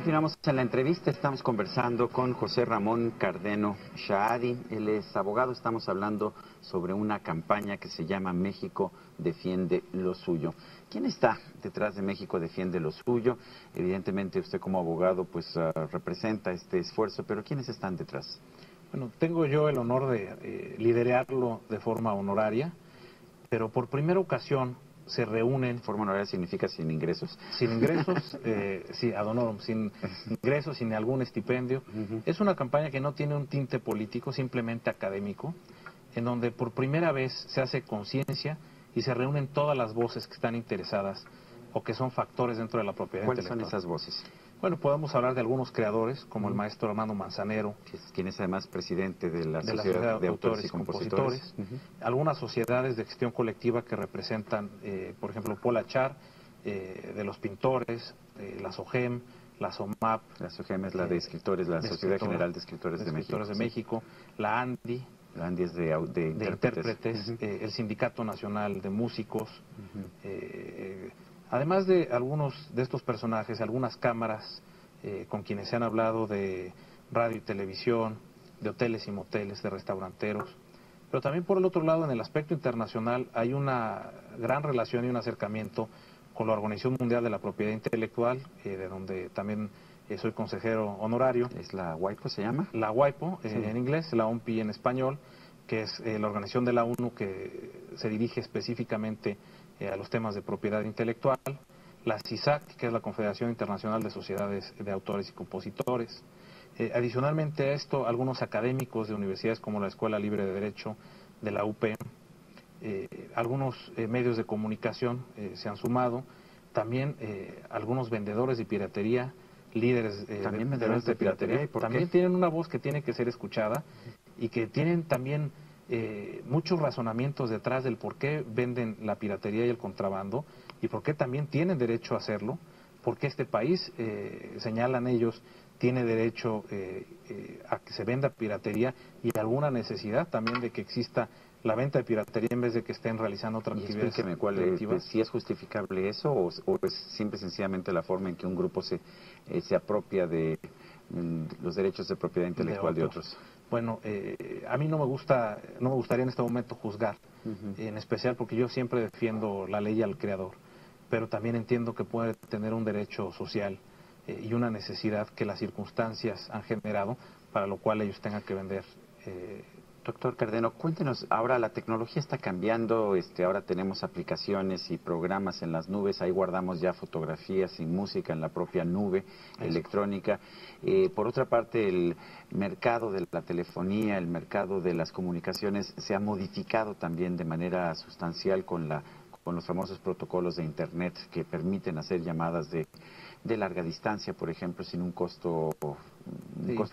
continuamos en la entrevista. Estamos conversando con José Ramón Cardeno Shaadi. Él es abogado. Estamos hablando sobre una campaña que se llama México Defiende lo Suyo. ¿Quién está detrás de México Defiende lo Suyo? Evidentemente usted como abogado pues representa este esfuerzo, pero ¿quiénes están detrás? Bueno, tengo yo el honor de liderarlo de forma honoraria, pero por primera ocasión se reúnen... ¿Forma honoraria significa sin ingresos? Sin ingresos, sí, ad honorem, sin ingresos, sin algún estipendio. Es una campaña que no tiene un tinte político, simplemente académico, en donde por primera vez se hace conciencia y se reúnen todas las voces que están interesadas o que son factores dentro de la propiedad intelectual. ¿Cuáles son esas voces? Bueno, podemos hablar de algunos creadores, como el maestro Armando Manzanero, quien es además presidente de la Sociedad de Autores y Compositores. Algunas sociedades de gestión colectiva que representan, por ejemplo, Pola Char, de los pintores, la SOGEM, la SOMAP. La SOGEM es la de escritores, la Sociedad General de Escritores de México. La ANDI. La ANDI es de intérpretes. El Sindicato Nacional de Músicos. Además de algunos de estos personajes, algunas cámaras con quienes se han hablado de radio y televisión, de hoteles y moteles, de restauranteros. Pero también por el otro lado, en el aspecto internacional, hay una gran relación y un acercamiento con la Organización Mundial de la Propiedad Intelectual, de donde también soy consejero honorario. ¿Es la WIPO se llama? La WIPO en inglés, la OMPI en español, que es la organización de la ONU que se dirige específicamente a los temas de propiedad intelectual, la CISAC, que es la Confederación Internacional de Sociedades de Autores y Compositores. Adicionalmente a esto, algunos académicos de universidades como la Escuela Libre de Derecho de la UP, algunos medios de comunicación se han sumado, también algunos vendedores de piratería, líderes ¿también vendedores de piratería? ¿Y por también qué? tienen una voz que tiene que ser escuchada y que tienen también muchos razonamientos detrás del por qué venden la piratería y el contrabando y por qué también tienen derecho a hacerlo, porque este país, señalan ellos, tiene derecho a que se venda piratería y alguna necesidad también de que exista la venta de piratería en vez de que estén realizando otras actividades. Explíqueme cuál si es justificable eso o es simple y sencillamente la forma en que un grupo se apropia de los derechos de propiedad intelectual de otros. Bueno, a mí no me gustaría en este momento juzgar, en especial porque yo siempre defiendo la ley al creador, pero también entiendo que puede tener un derecho social y una necesidad que las circunstancias han generado, para lo cual ellos tengan que vender. Doctor Cardeno, cuéntenos, ahora la tecnología está cambiando, ahora tenemos aplicaciones y programas en las nubes, ahí guardamos ya fotografías y música en la propia nube electrónica. Por otra parte, el mercado de la telefonía, el mercado de las comunicaciones se ha modificado también de manera sustancial con los famosos protocolos de Internet que permiten hacer llamadas de larga distancia, por ejemplo, sin un costo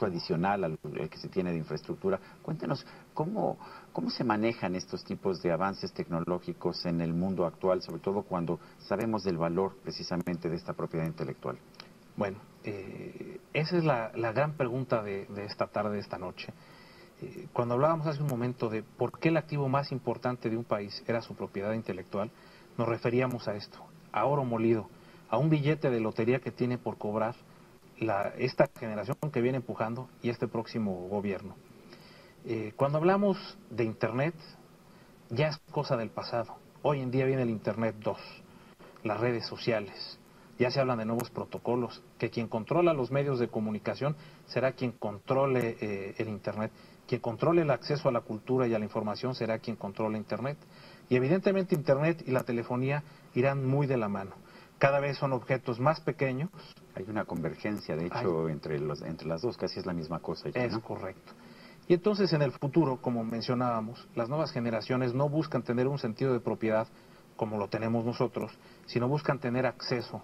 adicional al que se tiene de infraestructura. Cuéntenos, ¿cómo se manejan estos tipos de avances tecnológicos en el mundo actual, sobre todo cuando sabemos del valor precisamente de esta propiedad intelectual? Bueno, esa es la gran pregunta de esta tarde, de esta noche. Cuando hablábamos hace un momento de por qué el activo más importante de un país era su propiedad intelectual, nos referíamos a esto, a oro molido, a un billete de lotería que tiene por cobrar esta generación que viene empujando y este próximo gobierno. Cuando hablamos de Internet, ya es cosa del pasado. Hoy en día viene el Internet 2, las redes sociales. Ya se hablan de nuevos protocolos, que quien controla los medios de comunicación será quien controle el Internet. Quien controle el acceso a la cultura y a la información será quien controle Internet. Y evidentemente Internet y la telefonía irán muy de la mano. Cada vez son objetos más pequeños. Hay una convergencia, de hecho, entre las dos, casi es la misma cosa. Ya, es ¿no? correcto. Y entonces en el futuro, como mencionábamos, las nuevas generaciones no buscan tener un sentido de propiedad como lo tenemos nosotros, sino buscan tener acceso.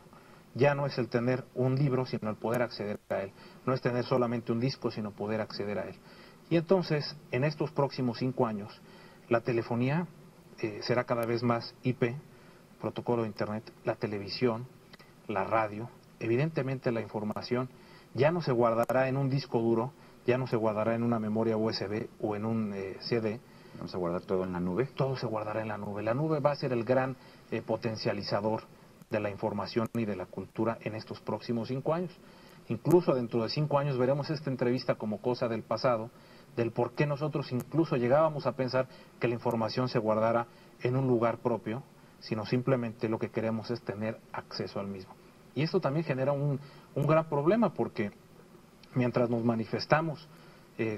Ya no es el tener un libro, sino el poder acceder a él. No es tener solamente un disco, sino poder acceder a él. Y entonces, en estos próximos 5 años, la telefonía será cada vez más IP, protocolo de Internet, la televisión, la radio. Evidentemente la información ya no se guardará en un disco duro, ya no se guardará en una memoria USB o en un CD. ¿Vamos a guardar todo en la nube? Todo se guardará en la nube. La nube va a ser el gran potencializador de la información y de la cultura en estos próximos 5 años. incluso dentro de 5 años veremos esta entrevista como cosa del pasado, del por qué nosotros incluso llegábamos a pensar que la información se guardara en un lugar propio, sino simplemente lo que queremos es tener acceso al mismo. Y esto también genera un gran problema, porque mientras nos manifestamos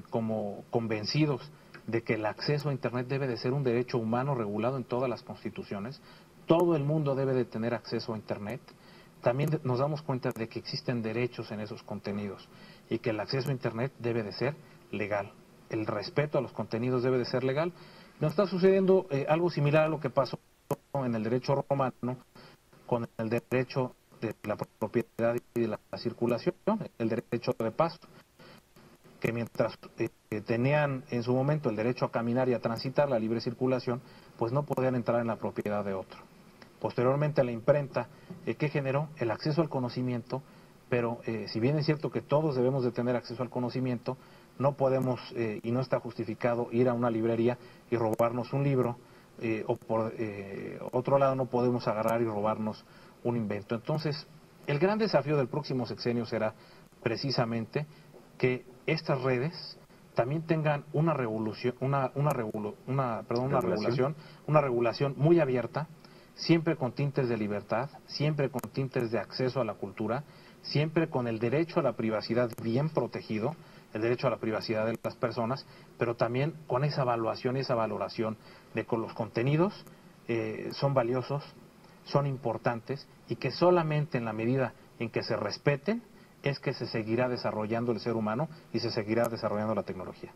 como convencidos de que el acceso a Internet debe de ser un derecho humano regulado en todas las constituciones, todo el mundo debe de tener acceso a Internet, también nos damos cuenta de que existen derechos en esos contenidos y que el acceso a Internet debe de ser legal. El respeto a los contenidos debe de ser legal. Nos está sucediendo algo similar a lo que pasó en el derecho romano con el derecho de la propiedad y de la circulación, el derecho de paso, que mientras tenían en su momento el derecho a caminar y a transitar, la libre circulación, pues no podían entrar en la propiedad de otro. Posteriormente la imprenta, que generó el acceso al conocimiento, pero si bien es cierto que todos debemos de tener acceso al conocimiento, no podemos, y no está justificado, ir a una librería y robarnos un libro, o por otro lado no podemos agarrar y robarnos un invento. Entonces, el gran desafío del próximo sexenio será precisamente que estas redes también tengan una regulación muy abierta, siempre con tintes de libertad, siempre con tintes de acceso a la cultura, siempre con el derecho a la privacidad bien protegido, el derecho a la privacidad de las personas, pero también con esa evaluación y esa valoración de que los contenidos son valiosos, son importantes, y que solamente en la medida en que se respeten es que se seguirá desarrollando el ser humano y se seguirá desarrollando la tecnología.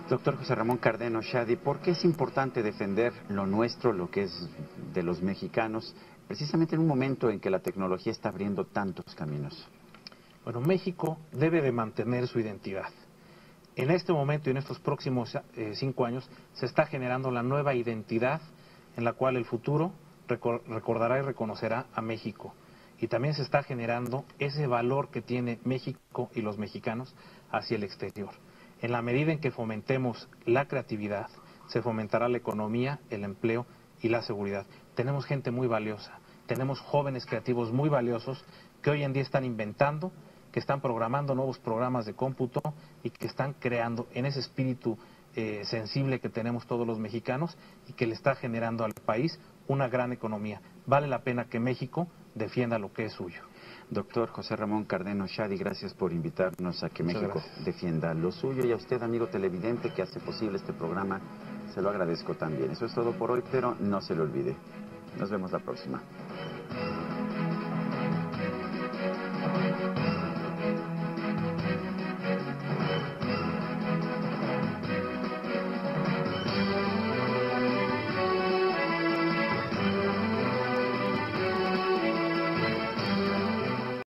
Doctor José Ramón Cardeno Shadi, ¿por qué es importante defender lo nuestro, lo que es de los mexicanos, precisamente en un momento en que la tecnología está abriendo tantos caminos? Bueno, México debe de mantener su identidad. En este momento y en estos próximos 5 años se está generando la nueva identidad en la cual el futuro recordará y reconocerá a México. Y también se está generando ese valor que tiene México y los mexicanos hacia el exterior. En la medida en que fomentemos la creatividad, se fomentará la economía, el empleo y la seguridad. Tenemos gente muy valiosa, tenemos jóvenes creativos muy valiosos que hoy en día están inventando, que están programando nuevos programas de cómputo y que están creando en ese espíritu sensible que tenemos todos los mexicanos y que le está generando al país una gran economía. Vale la pena que México defienda lo que es suyo. Doctor José Ramón Cardeno Shadi, gracias por invitarnos a que México defienda lo suyo, y a usted, amigo televidente, que hace posible este programa, se lo agradezco también. Eso es todo por hoy, pero no se lo olvide. Nos vemos la próxima.